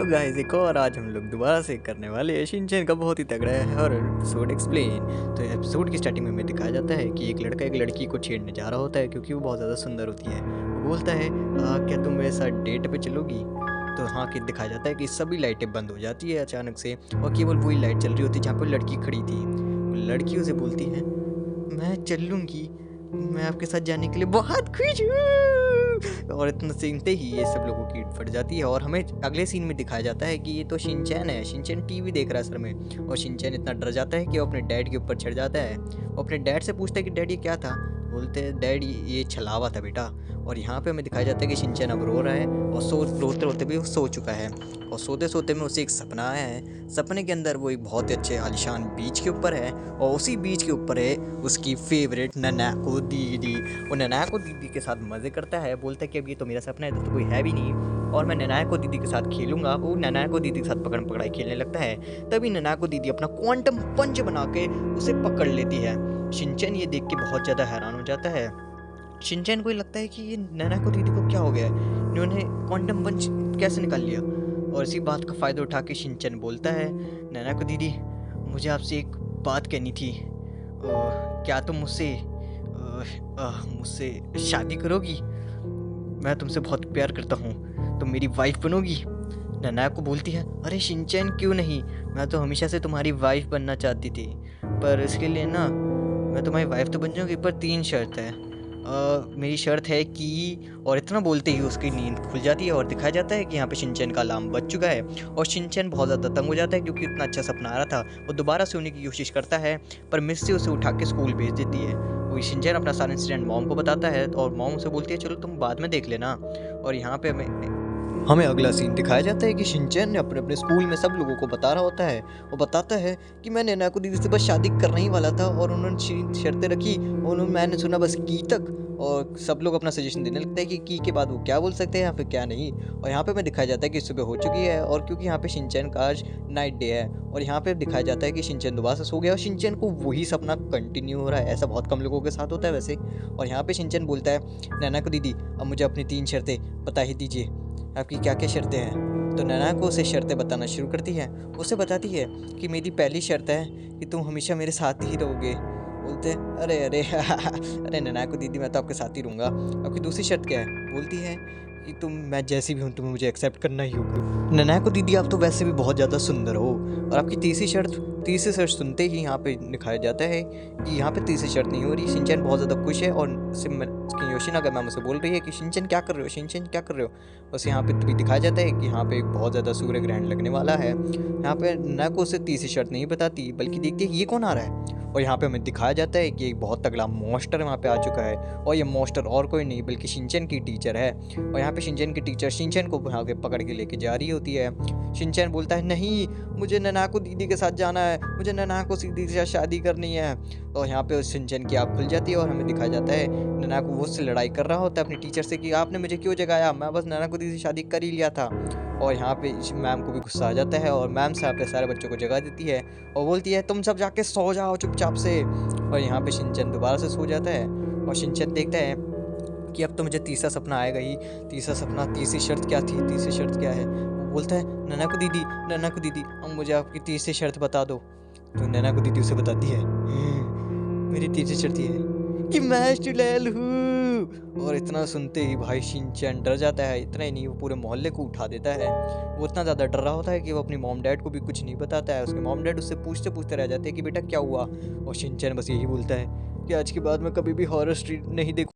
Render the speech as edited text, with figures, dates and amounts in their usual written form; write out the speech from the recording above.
तो गाइस एक और आज हम लोग दोबारा से करने वाले हैं शिनचैन का बहुत ही तगड़ा है हॉरर एपिसोड एक्सप्लेन। तो एपिसोड की स्टार्टिंग में हमें दिखाया जाता है कि एक लड़का एक लड़की को छेड़ने जा रहा होता है क्योंकि वो बहुत ज़्यादा सुंदर होती है। वो बोलता है क्या तुम मेरे साथ डेट पे चलोगी? तो हाँ कि दिखाया जाता है कि सभी लाइटें बंद हो जाती है अचानक से और केवल वही लाइट चल रही होती है जहाँ पर लड़की खड़ी थी। वो लड़की उसे बोलती है मैं चल लूँगी, मैं आपके साथ जाने के लिए बहुत खुश हूँ। और इतना सुनते ही ये सब लोगों की फट जाती है और हमें अगले सीन में दिखाया जाता है कि ये तो शिनचैन है। शिनचैन टीवी देख रहा है सर में और शिनचैन इतना डर जाता है कि वो अपने डैड के ऊपर चढ़ जाता है। वो अपने डैड से पूछता है कि डैड ये क्या था? बोलते हैं डैड ये छलावा था बेटा। और यहाँ पे हमें दिखाया जाता है कि शिनचैन अब रो रहा है और रोते रोते भी वो सो चुका है और सोते सोते में उसे एक सपना आया है। सपने के अंदर वो एक बहुत ही अच्छे आलिशान बीच के ऊपर है और उसी बीच के ऊपर है उसकी फेवरेट ननाको दीदी। वो ननाको दीदी के साथ मज़े करता है, बोलता है कि अब ये तो मेरा सपना है, तो कोई है भी नहीं और मैं ननाको दीदी के साथ खेलूंगा। वो ननाको दीदी के साथ पकड़ पकड़ाई खेलने लगता है। तभी ननाको दीदी अपना क्वांटम पंच बना के उसे पकड़ लेती है। शिनचैन ये देख के बहुत ज़्यादा हैरान हो जाता है। शिनचैन को लगता है कि ये ननाको दीदी को क्या हो गया है, इन्होंने क्वांटम पंच कैसे निकाल लिया। और इसी बात का फ़ायदा उठा के शिनचैन बोलता है ननाको दीदी मुझे आपसे एक बात कहनी थी, क्या तुम मुझसे शादी करोगी? मैं तुमसे बहुत प्यार करता हूँ, तुम मेरी वाइफ बनोगी? ननाको बोलती है अरे शिनचैन क्यों नहीं, मैं तो हमेशा से तुम्हारी वाइफ बनना चाहती थी, पर इसके लिए ना मैं तुम्हारी वाइफ तो बन जाऊँगी पर 3 शर्त है। मेरी शर्त है कि, और इतना बोलते ही उसकी नींद खुल जाती है और दिखाया जाता है कि यहाँ पे शिनचैन का अलार्म बज चुका है और शिनचैन बहुत ज़्यादा तंग हो जाता है क्योंकि इतना अच्छा सपना आ रहा था। वो दोबारा सोने की कोशिश करता है पर मिस से उसे उठा के स्कूल भेज देती है। वो शिनचैन अपना सारा इंसिडेंट मॉम को बताता है और मॉम उसे बोलती है चलो तुम बाद में देख लेना। और यहाँ पे हमें अगला सीन दिखाया जाता है कि शिनचैन ने अपने अपने स्कूल में सब लोगों को बता रहा होता है। वो बताता है कि मैं नैनाको दीदी से बस शादी करने ही वाला था और उन्होंने शर्तें रखी और मैंने सुना बस की तक, और सब लोग अपना सजेशन देने लगते हैं कि की के बाद वो क्या बोल सकते हैं या फिर क्या नहीं। और यहाँ पे हमें दिखाया जाता है कि सुबह हो चुकी है और क्योंकि यहाँ पे शिनचैन का आज नाइट डे है और यहाँ पे दिखाया जाता है कि शिनचैन दोबारा से सो गया और शिनचैन को वही सपना कंटिन्यू हो रहा है। ऐसा बहुत कम लोगों के साथ होता है वैसे। और यहाँ पे शिनचैन बोलता है नैनाको दीदी अब मुझे अपनी 3 शर्तें बता ही दीजिए, आपकी क्या क्या शर्तें हैं? तो नैनाको उसे शर्तें बताना शुरू करती है। उसे बताती है कि मेरी पहली शर्त है कि तुम हमेशा मेरे साथ ही रहोगे। बोलते अरे अरे अरे नैनाको दीदी मैं तो आपके साथ ही रहूँगा। आपकी दूसरी शर्त क्या है? बोलती है कि तुम मैं जैसी भी हूँ तुम्हें मुझे एक्सेप्ट करना ही होगा। नैनाको दीदी आप तो वैसे भी बहुत ज़्यादा सुंदर हो। और आपकी तीसरी शर्त सुनते ही यहाँ पे दिखाया जाता है कि यहाँ पे तीसरी शर्त नहीं हो रही। शिनचैन बहुत ज़्यादा खुश है और योशिनागा मैम उसे बोल रही है कि शिनचैन क्या कर रहे हो, शिनचैन क्या कर रहे हो। बस यहाँ पे तभी दिखाया जाता है कि यहाँ पे एक बहुत ज़्यादा सूर्य ग्रहण लगने वाला है। यहाँ पे नैनाको उसे तीसरी शर्त नहीं बताती बल्कि देखती है ये कौन आ रहा है। और यहाँ पे हमें दिखाया जाता है कि एक बहुत तगड़ा मॉन्स्टर वहाँ पे आ चुका है और ये मॉन्स्टर और कोई नहीं बल्कि शिनचैन की टीचर है। और यहाँ पे शिनचैन की टीचर शिनचैन को यहाँ के पकड़ के लेके जा रही होती है। शिनचैन बोलता है नहीं मुझे नैनाको दीदी के साथ जाना है, मुझे नैनाको दीदी के साथ शादी करनी है। और यहाँ पे शिनचैन की आँख खुल जाती है और हमें दिखाया जाता है नैनाको वो उससे लड़ाई कर रहा होता है अपनी टीचर से कि आपने मुझे क्यों जगाया, मैं बस नैनाको दीदी से शादी कर ही लिया था। और यहाँ पे मैम को भी गुस्सा आ जाता है और मैम से पे सारे बच्चों को जगा देती है और बोलती है तुम सब जाके सो जाओ चुपचाप से। और यहाँ पे शिनचैन दोबारा से सो जाता है और शिनचैन देखता है कि अब तो मुझे तीसरा सपना आएगा ही। तीसरा सपना, तीसरी शर्त क्या थी, तीसरी शर्त क्या है? वो बोलता है नैनाको दीदी अब मुझे आपकी तीसरी शर्त बता दो। तो नैनाको दीदी उसे बताती है मेरी तीसरी शर्त ये है कि मैं चुड़ैल हूँ। और इतना सुनते ही भाई शिनचैन डर जाता है। इतना ही नहीं वो पूरे मोहल्ले को उठा देता है। वो इतना ज़्यादा डर रहा होता है कि वो अपनी मॉम डैड को भी कुछ नहीं बताता है। उसके मॉम डैड उससे पूछते पूछते रह जाते हैं कि बेटा क्या हुआ। और शिनचैन बस यही बोलता है कि आज के बाद मैं कभी भी हॉरर स्ट्रीट नहीं देखूँ।